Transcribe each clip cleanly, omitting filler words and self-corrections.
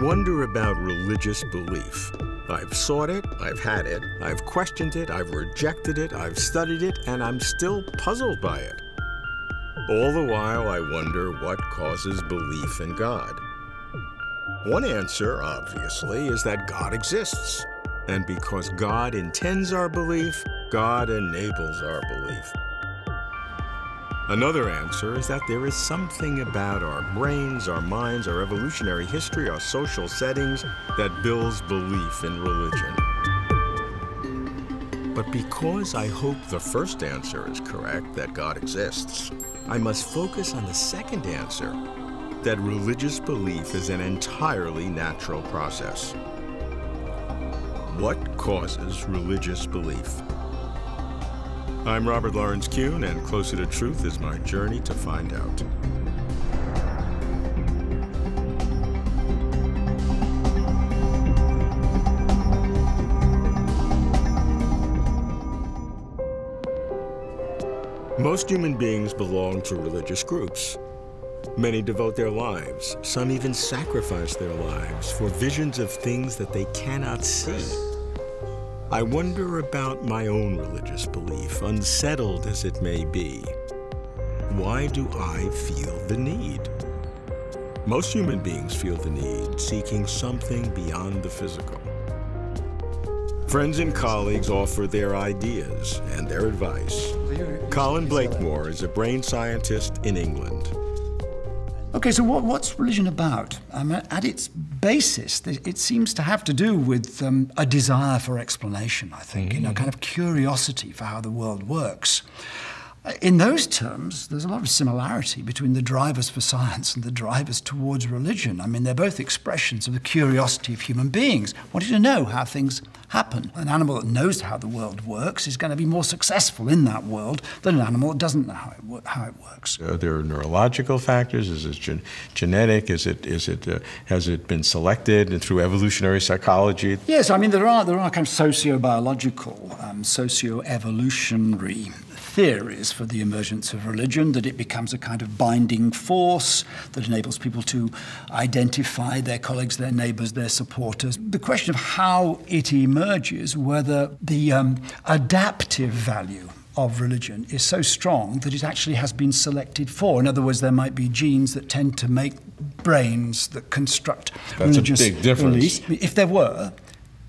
wonder about religious belief. I've sought it, I've had it, I've questioned it, I've rejected it, I've studied it, and I'm still puzzled by it. All the while, I wonder what causes belief in God. One answer, obviously, is that God exists. And because God intends our belief, God enables our belief. Another answer is that there is something about our brains, our minds, our evolutionary history, our social settings that builds belief in religion. But because I hope the first answer is correct, that God exists, I must focus on the second answer, that religious belief is an entirely natural process. What causes religious belief? I'm Robert Lawrence Kuhn, and Closer to Truth is my journey to find out. Most human beings belong to religious groups. Many devote their lives, some even sacrifice their lives for visions of things that they cannot see. I wonder about my own religious belief, unsettled as it may be. Why do I feel the need? Most human beings feel the need, seeking something beyond the physical. Friends and colleagues offer their ideas and their advice. Colin Blakemore is a brain scientist in England. Okay, so what's religion about? At its basis, it seems to have to do with a desire for explanation, I think, kind of curiosity for how the world works. In those terms, there's a lot of similarity between the drivers for science and the drivers towards religion. I mean, they're both expressions of the curiosity of human beings, wanting to know how things happen. An animal that knows how the world works is going to be more successful in that world than an animal that doesn't know how it works. There are neurological factors. Is it genetic? Has it been selected through evolutionary psychology? Yes, I mean, there are kind of sociobiological, socio-evolutionary theories for the emergence of religion, that it becomes a kind of binding force that enables people to identify their colleagues, their neighbors, their supporters. The question of how it emerges, whether the adaptive value of religion is so strong that it actually has been selected for. In other words, there might be genes that tend to make brains that construct religious big difference. beliefs. If there were,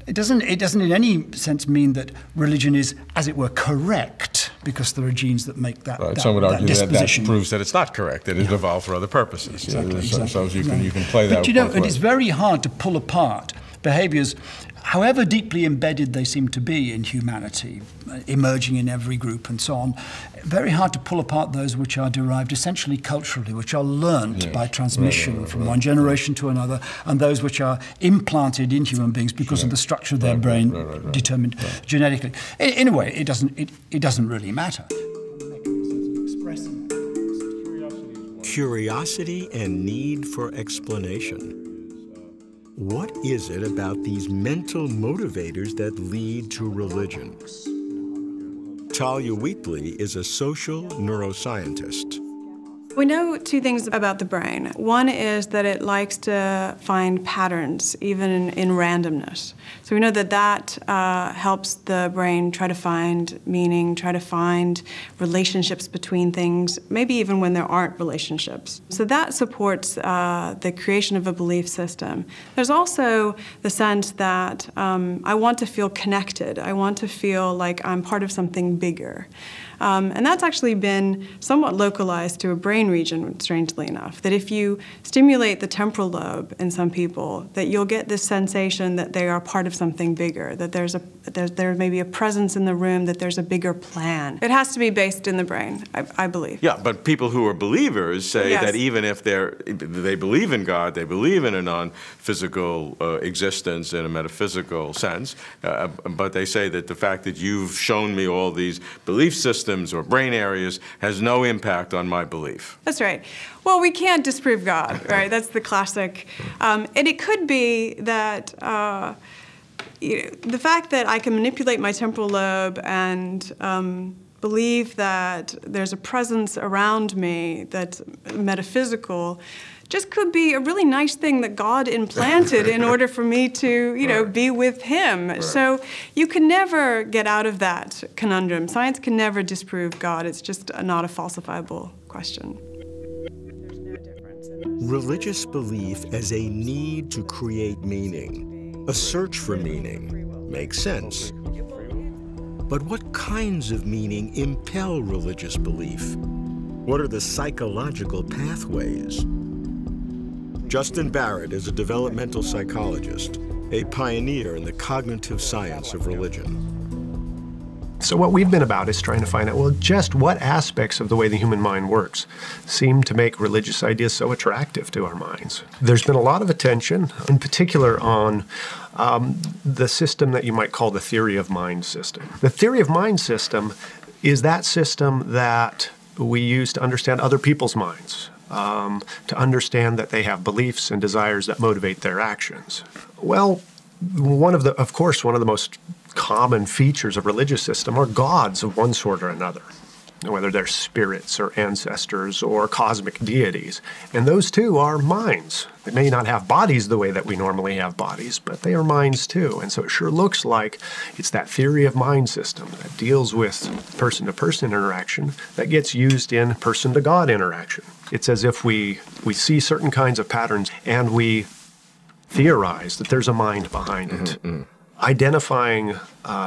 it doesn't in any sense mean that religion is, as it were, correct, because there are genes that make that Some would argue disposition. that proves that it's not correct, that it evolved for other purposes. Exactly. So you can play that. But you know, and it's very hard to pull apart behaviors, however deeply embedded they seem to be in humanity, emerging in every group and so on. Very hard to pull apart those which are derived essentially culturally, which are learnt by transmission from one generation to another, and those which are implanted in human beings because of the structure of their brain determined genetically. In a way, it doesn't really matter. Curiosity and need for explanation. What is it about these mental motivators that lead to religion? Talia Wheatley is a social neuroscientist. We know two things about the brain. One is that it likes to find patterns, even in randomness. So we know that that helps the brain try to find meaning, try to find relationships between things, maybe even when there aren't relationships. So that supports the creation of a belief system. There's also the sense that I want to feel connected. I want to feel like I'm part of something bigger. And that's actually been somewhat localized to a brain region, strangely enough, that if you stimulate the temporal lobe in some people, that you'll get this sensation that they are part of something bigger, that there may be a presence in the room, that there's a bigger plan. It has to be based in the brain, I believe. Yeah, but people who are believers say that even if they believe in God, they believe in a non-physical existence in a metaphysical sense, but they say that the fact that you've shown me all these belief systems or brain areas has no impact on my belief. That's right. Well, we can't disprove God, right? That's the classic. And it could be that the fact that I can manipulate my temporal lobe and believe that there's a presence around me that's metaphysical just could be a really nice thing that God implanted in order for me to, you know, be with him. Right. So you can never get out of that conundrum. Science can never disprove God. It's just not a falsifiable question. Religious belief as a need to create meaning, a search for meaning, makes sense. But what kinds of meaning impel religious belief? What are the psychological pathways? Justin Barrett is a developmental psychologist, a pioneer in the cognitive science of religion. So what we've been about is trying to find out, well, just what aspects of the way the human mind works seem to make religious ideas so attractive to our minds. There's been a lot of attention, in particular on the system that you might call the theory of mind system. The theory of mind system is that system that we use to understand other people's minds, to understand that they have beliefs and desires that motivate their actions. Well, of course, one of the most common features of religious system are gods of one sort or another, whether they're spirits or ancestors or cosmic deities. And those too are minds. They may not have bodies the way that we normally have bodies, but they are minds too. And so it sure looks like it's that theory of mind system that deals with person-to-person interaction that gets used in person-to-God interaction. It's as if we see certain kinds of patterns and we theorize that there's a mind behind it. Identifying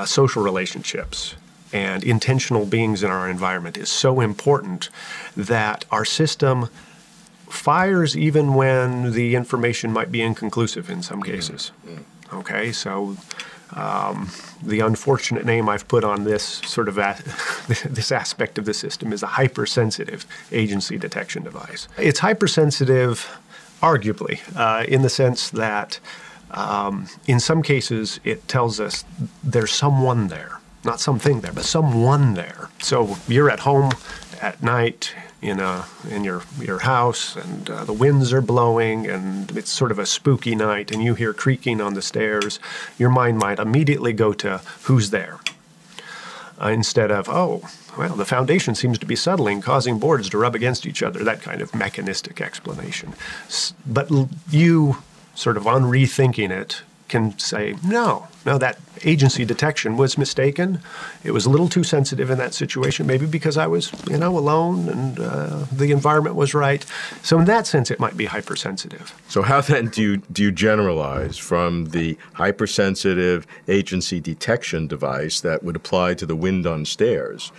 social relationships and intentional beings in our environment is so important that our system fires even when the information might be inconclusive in some cases. Okay, so the unfortunate name I've put on this sort of this aspect of the system is a hypersensitive agency detection device. It's hypersensitive, arguably, in the sense that in some cases it tells us there's someone there. Not something there, but someone there. So you're at home at night in your house, and the winds are blowing, and it's sort of a spooky night, and you hear creaking on the stairs. Your mind might immediately go to who's there, instead of, oh, well, the foundation seems to be settling, causing boards to rub against each other, that kind of mechanistic explanation. But you, sort of on rethinking it, can say, no, that agency detection was mistaken. It was a little too sensitive in that situation, maybe because I was, alone and the environment was right. So in that sense, it might be hypersensitive. So how then do you generalize from the hypersensitive agency detection device that would apply to the wind on stairs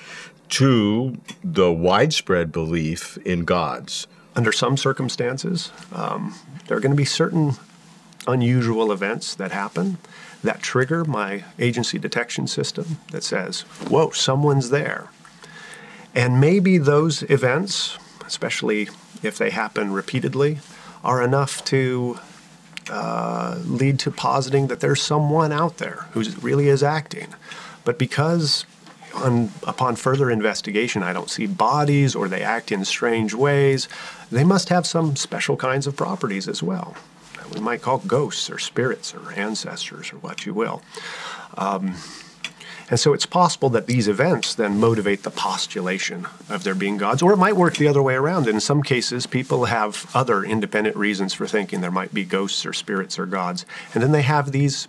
to the widespread belief in gods? Under some circumstances, there are going to be certain unusual events that happen that trigger my agency detection system that says, whoa, someone's there. And maybe those events, especially if they happen repeatedly, are enough to lead to positing that there's someone out there who really is acting. But because upon further investigation I don't see bodies or they act in strange ways, they must have some special kinds of properties as well. We might call ghosts or spirits or ancestors or what you will. And so it's possible that these events then motivate the postulation of there being gods, or it might work the other way around. In some cases, people have other independent reasons for thinking there might be ghosts or spirits or gods. And then they have these,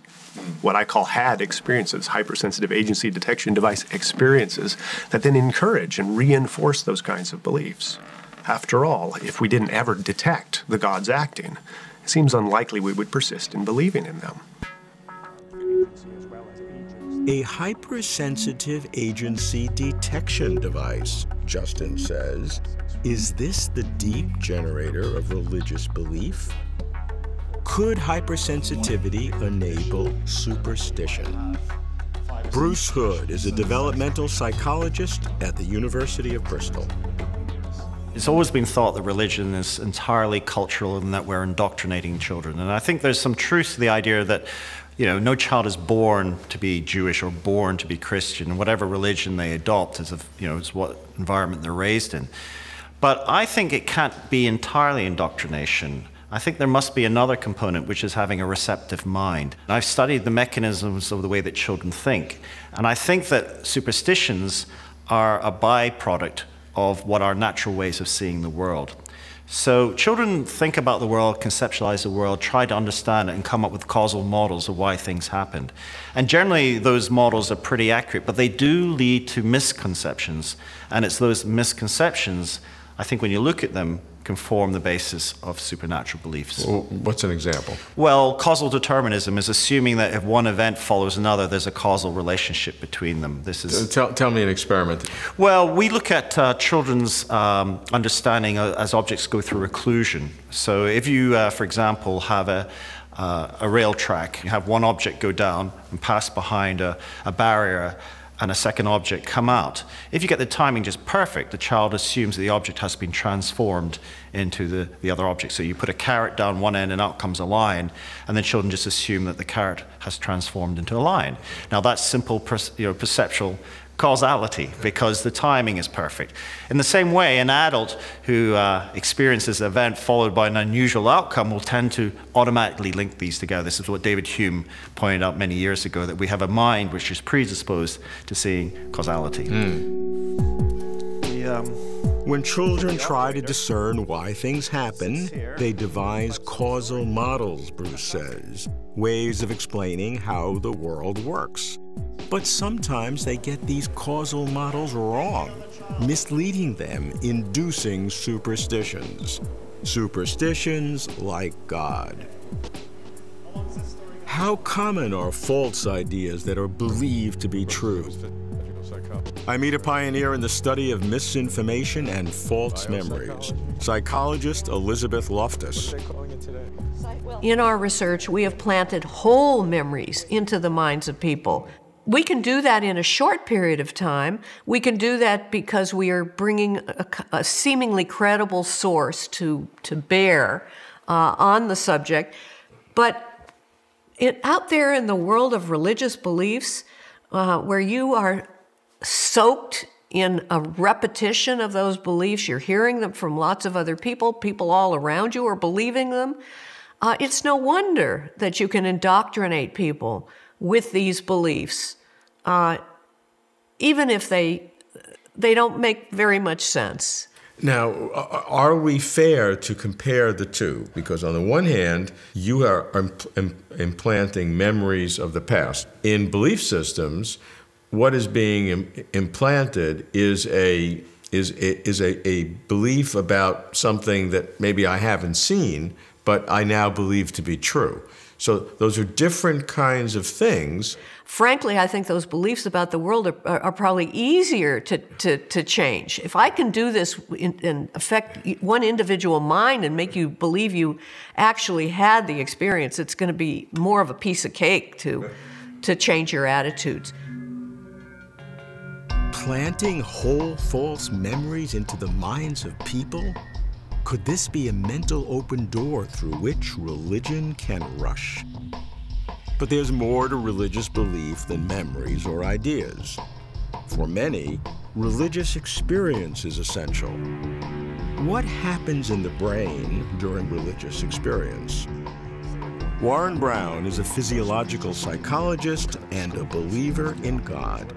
what I call HAD experiences, hypersensitive agency detection device experiences, that then encourage and reinforce those kinds of beliefs. After all, if we didn't ever detect the gods acting, it seems unlikely we would persist in believing in them. A hypersensitive agency detection device, Justin says. Is this the deep generator of religious belief? Could hypersensitivity enable superstition? Bruce Hood is a developmental psychologist at the University of Bristol. It's always been thought that religion is entirely cultural and that we're indoctrinating children. And I think there's some truth to the idea that, no child is born to be Jewish or born to be Christian. Whatever religion they adopt is what environment they're raised in. But I think it can't be entirely indoctrination. I think there must be another component, which is having a receptive mind. And I've studied the mechanisms of the way that children think. And I think that superstitions are a byproduct of what are natural ways of seeing the world. So children think about the world, conceptualize the world, try to understand it, and come up with causal models of why things happened. And generally, those models are pretty accurate, but they do lead to misconceptions. And it's those misconceptions, I think, when you look at them, can form the basis of supernatural beliefs. Well, what's an example? Well, causal determinism is assuming that if one event follows another, there's a causal relationship between them. This is Tell me an experiment. Well, we look at children's understanding as objects go through occlusion. So if you, for example, have a rail track, you have one object go down and pass behind a barrier, and a second object come out. If you get the timing just perfect, the child assumes that the object has been transformed into the other object. So you put a carrot down one end and out comes a lion, and then children just assume that the carrot has transformed into a lion. Now that's simple perceptual causality, because the timing is perfect. In the same way, an adult who experiences an event followed by an unusual outcome will tend to automatically link these together. This is what David Hume pointed out many years ago, that we have a mind which is predisposed to seeing causality. When children try to discern why things happen, they devise causal models, Bruce says, ways of explaining how the world works. But sometimes they get these causal models wrong, misleading them, inducing superstitions. Superstitions like God. How common are false ideas that are believed to be true? I meet a pioneer in the study of misinformation and false memories, psychologist Elizabeth Loftus. In our research, we have planted whole memories into the minds of people. We can do that in a short period of time. We can do that because we are bringing a seemingly credible source to bear on the subject. But out there in the world of religious beliefs, where you are soaked in a repetition of those beliefs, you're hearing them from lots of other people, people all around you are believing them, it's no wonder that you can indoctrinate people with these beliefs, even if they don't make very much sense. Now, are we fair to compare the two? Because on the one hand, you are implanting memories of the past. In belief systems, what is being implanted is a belief about something that maybe I haven't seen, but I now believe to be true. So those are different kinds of things. Frankly, I think those beliefs about the world are probably easier to change. If I can do this and affect one individual mind and make you believe you actually had the experience, it's going to be more of a piece of cake to change your attitudes. Planting whole false memories into the minds of people? Could this be a mental open door through which religion can rush? But there's more to religious belief than memories or ideas. For many, religious experience is essential. What happens in the brain during religious experience? Warren Brown is a physiological psychologist and a believer in God.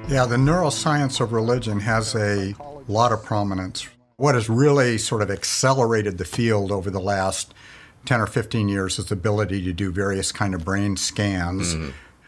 Yeah, the neuroscience of religion has a lot of prominence. What has really sort of accelerated the field over the last 10 or 15 years is the ability to do various kind of brain scans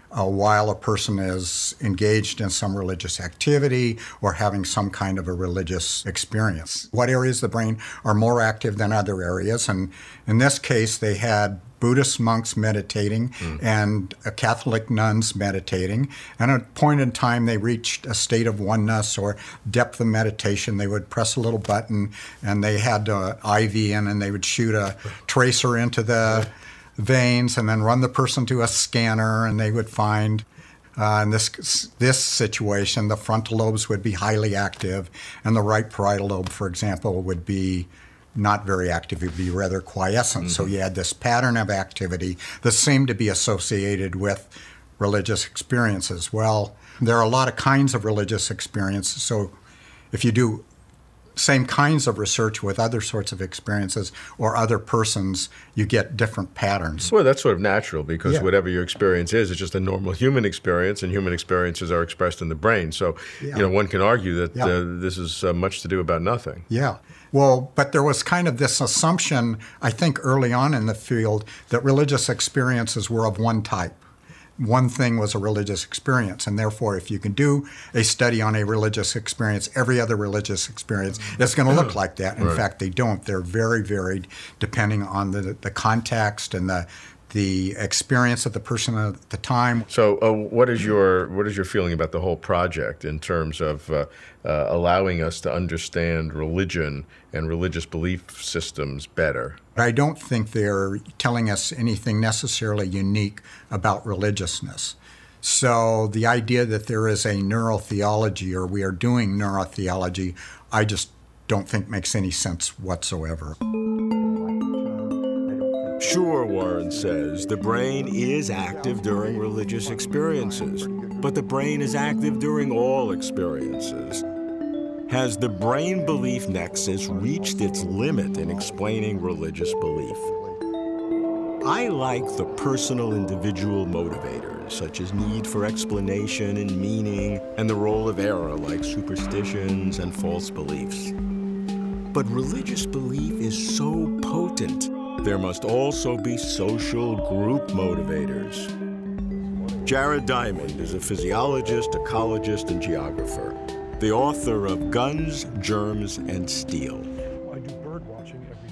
while a person is engaged in some religious activity or having some kind of a religious experience. What areas of the brain are more active than other areas? And in this case, they had Buddhist monks meditating and Catholic nuns meditating. And at a point in time, they reached a state of oneness or depth of meditation. They would press a little button, and they had an IV in, and they would shoot a tracer into the veins and then run the person to a scanner, and they would find in this situation, the frontal lobes would be highly active, and the right parietal lobe, for example, would be not very active. It would be rather quiescent. So you had this pattern of activity that seemed to be associated with religious experiences. Well, there are a lot of kinds of religious experiences. So if you do same kinds of research with other sorts of experiences or other persons, you get different patterns. Well, that's sort of natural because Yeah. whatever your experience is, it's just a normal human experience, and human experiences are expressed in the brain. So, Yeah. one can argue that Yeah. this is much to do about nothing. Yeah. Well, but there was kind of this assumption, I think, early on in the field that religious experiences were of one type. One thing was a religious experience, and therefore, if you can do a study on a religious experience, every other religious experience is going to look like that. In fact, they don't. They're very varied depending on the context and the experience of the person at the time. So, what is your feeling about the whole project in terms of allowing us to understand religion and religious belief systems better? I don't think they're telling us anything necessarily unique about religiousness. So the idea that there is a neurotheology or we are doing neurotheology, I just don't think makes any sense whatsoever. Sure, Warren says, the brain is active during religious experiences, but the brain is active during all experiences. Has the brain-belief nexus reached its limit in explaining religious belief? I like the personal individual motivators, such as need for explanation and meaning, and the role of error, like superstitions and false beliefs. But religious belief is so potent, there must also be social group motivators. Jared Diamond is a physiologist, ecologist, and geographer, the author of Guns, Germs, and Steel.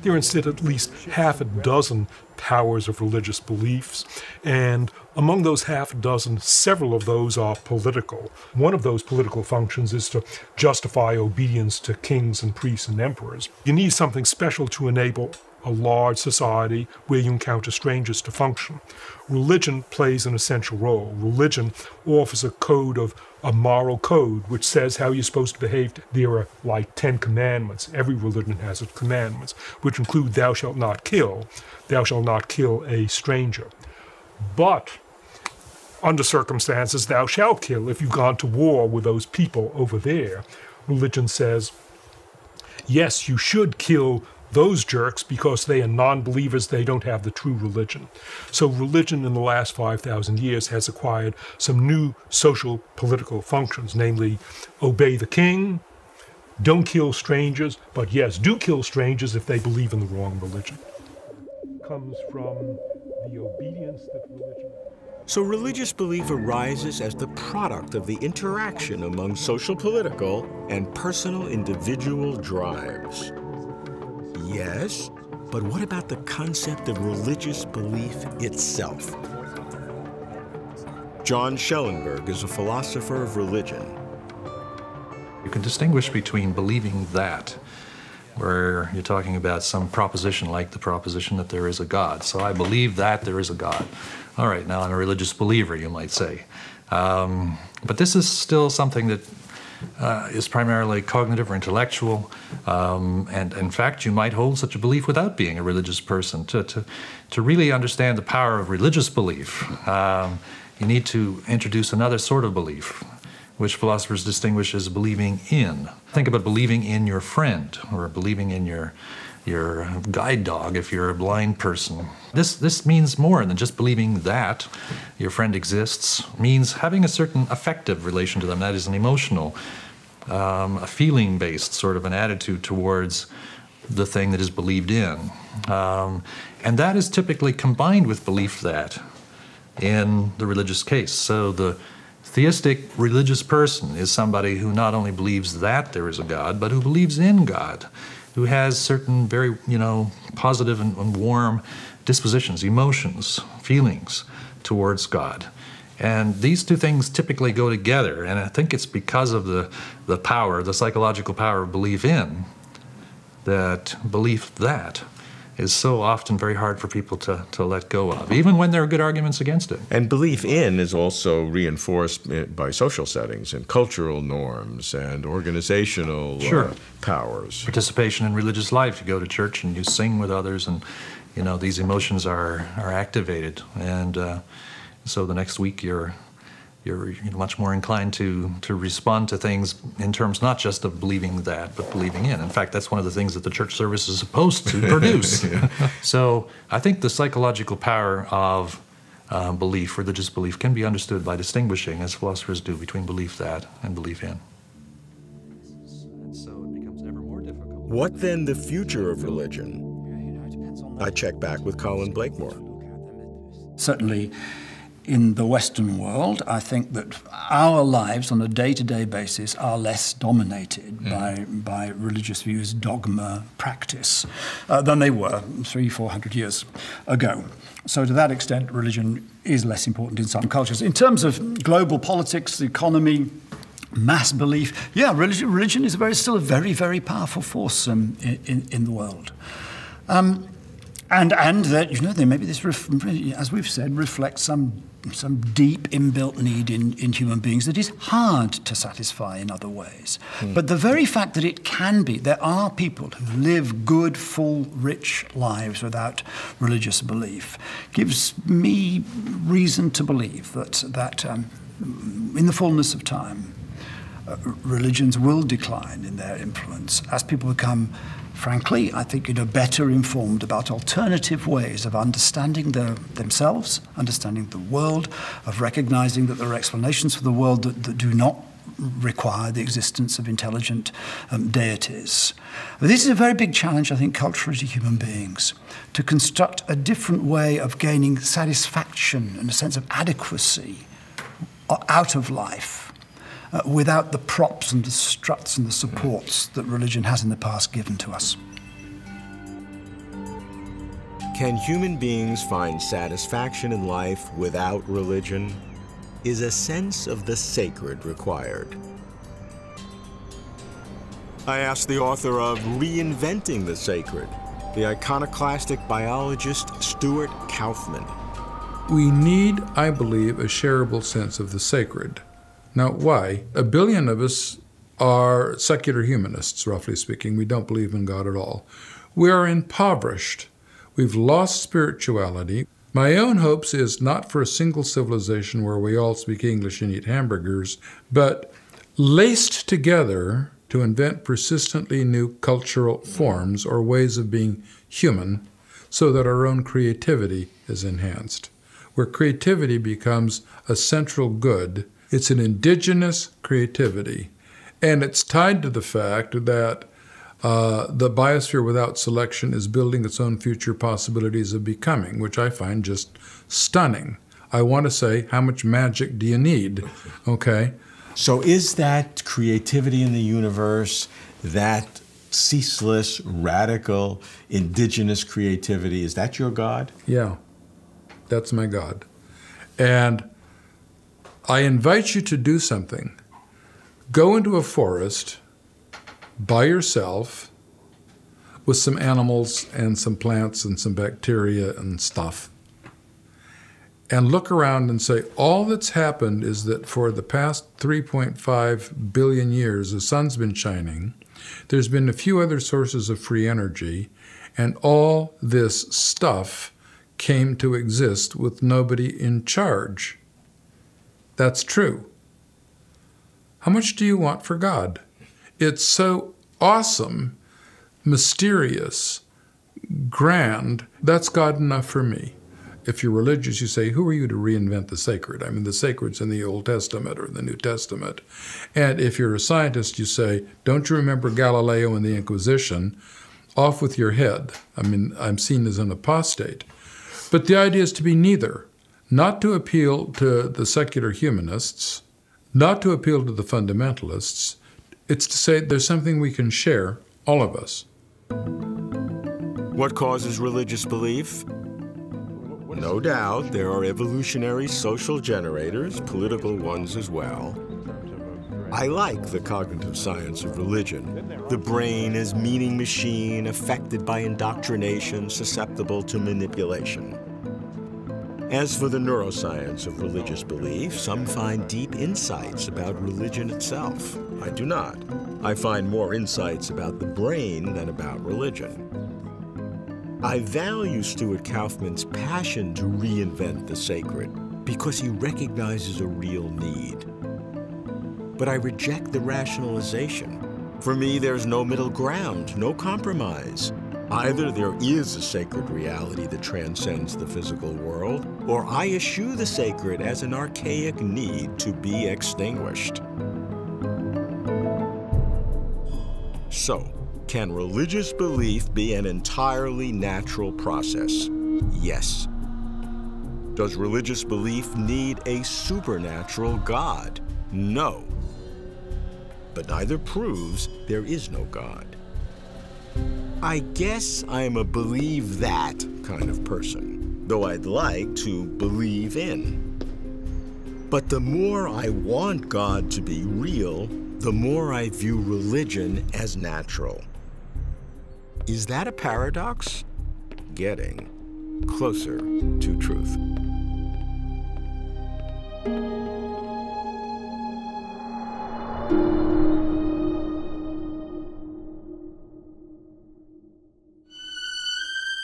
There are instead at least half a dozen powers of religious beliefs, and among those half a dozen, several of those are political. One of those political functions is to justify obedience to kings and priests and emperors. You need something special to enable a large society where you encounter strangers to function. Religion plays an essential role. Religion offers a moral code which says how you're supposed to behave. There are like 10 commandments. Every religion has its commandments, which include thou shalt not kill a stranger. But under circumstances, thou shalt kill if you've gone to war with those people over there. Religion says, yes, you should kill those jerks because they are non-believers, they don't have the true religion. So religion in the last 5,000 years has acquired some new social political functions, namely obey the king, don't kill strangers, but yes, do kill strangers if they believe in the wrong religion. Comes from the obedience that religion... So religious belief arises as the product of the interaction among social, political, and personal individual drives. Yes, but what about the concept of religious belief itself? John Schellenberg is a philosopher of religion. You can distinguish between believing that, where you're talking about some proposition like the proposition that there is a God. So I believe that there is a God. All right, now I'm a religious believer, you might say. But this is still something that is primarily cognitive or intellectual, and in fact you might hold such a belief without being a religious person. To really understand the power of religious belief, you need to introduce another sort of belief, which philosophers distinguish as believing in. Think about believing in your friend, or believing in your guide dog if you're a blind person. This means more than just believing that your friend exists. It means having a certain affective relation to them, that is an emotional, a feeling-based sort of an attitude towards the thing that is believed in. And that is typically combined with belief that in the religious case. So the theistic religious person is somebody who not only believes that there is a God, but who believes in God, who has certain very, positive and warm dispositions, emotions, feelings towards God. And these two things typically go together, and I think it's because of the power, the psychological power of belief in, that belief that is so often very hard for people to let go of, even when there are good arguments against it. And belief in is also reinforced by social settings and cultural norms and organizational powers. Participation in religious life. You go to church and you sing with others, and these emotions are activated. And so the next week you're You're much more inclined to respond to things in terms not just of believing that, but believing in. In fact, that's one of the things that the church service is supposed to produce. So I think the psychological power of belief, religious belief, can be understood by distinguishing, as philosophers do, between belief that and belief in. And so it becomes ever more difficult. What then the future of religion? I check back with Colin Blakemore. Certainly, in the Western world, I think that our lives on a day-to-day basis are less dominated by religious views, dogma, practice, than they were 300-400 years ago. So to that extent, religion is less important in some cultures. In terms of global politics, the economy, mass belief, yeah, religion is still a very, very powerful force in the world. And that, there maybe this, as we've said, reflects some deep inbuilt need in human beings that is hard to satisfy in other ways. But the very fact that it can be, there are people who live good, full, rich lives without religious belief, gives me reason to believe that in the fullness of time, religions will decline in their influence as people become, frankly, I think, better informed about alternative ways of understanding themselves, understanding the world, of recognizing that there are explanations for the world that do not require the existence of intelligent deities. But this is a very big challenge, I think, culturally to human beings, to construct a different way of gaining satisfaction and a sense of adequacy out of life, without the props and the struts and the supports that religion has in the past given to us. Can human beings find satisfaction in life without religion? Is a sense of the sacred required? I asked the author of Reinventing the Sacred, the iconoclastic biologist Stuart Kauffman. We need, I believe, a shareable sense of the sacred. Now, why? 1 billion of us are secular humanists, roughly speaking. We don't believe in God at all. We are impoverished. We've lost spirituality. My own hopes is not for a single civilization where we all speak English and eat hamburgers, but laced together to invent persistently new cultural forms or ways of being human so that our own creativity is enhanced, where creativity becomes a central good. It's an indigenous creativity, and it's tied to the fact that the biosphere without selection is building its own future possibilities of becoming, which I find just stunning. I want to say, how much magic do you need, okay? So is that creativity in the universe, that ceaseless, radical, indigenous creativity, is that your God? Yeah, that's my God. And I invite you to do something. Go into a forest by yourself with some animals and some plants and some bacteria and stuff, and look around and say, all that's happened is that for the past 3.5 billion years, the sun's been shining, there's been a few other sources of free energy, and all this stuff came to exist with nobody in charge. That's true. How much do you want for God? It's so awesome, mysterious, grand. That's God enough for me. If you're religious, you say, who are you to reinvent the sacred? I mean, the sacred's in the Old Testament or the New Testament. And if you're a scientist, you say, don't you remember Galileo and the Inquisition? Off with your head. I mean, I'm seen as an apostate. But the idea is to be neither. Not to appeal to the secular humanists, not to appeal to the fundamentalists. It's to say there's something we can share, all of us. What causes religious belief? No doubt there are evolutionary social generators, political ones as well. I like the cognitive science of religion. The brain as meaning machine affected by indoctrination, susceptible to manipulation. As for the neuroscience of religious belief, some find deep insights about religion itself. I do not. I find more insights about the brain than about religion. I value Stuart Kauffman's passion to reinvent the sacred because he recognizes a real need. But I reject the rationalization. For me, there's no middle ground, no compromise. Either there is a sacred reality that transcends the physical world, or I eschew the sacred as an archaic need to be extinguished. So, can religious belief be an entirely natural process? Yes. Does religious belief need a supernatural God? No. But neither proves there is no God. I guess I'm a believe that kind of person, though I'd like to believe in. But the more I want God to be real, the more I view religion as natural. Is that a paradox? Getting closer to truth.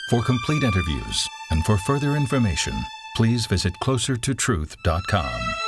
For complete interviews and for further information, please visit closertotruth.com.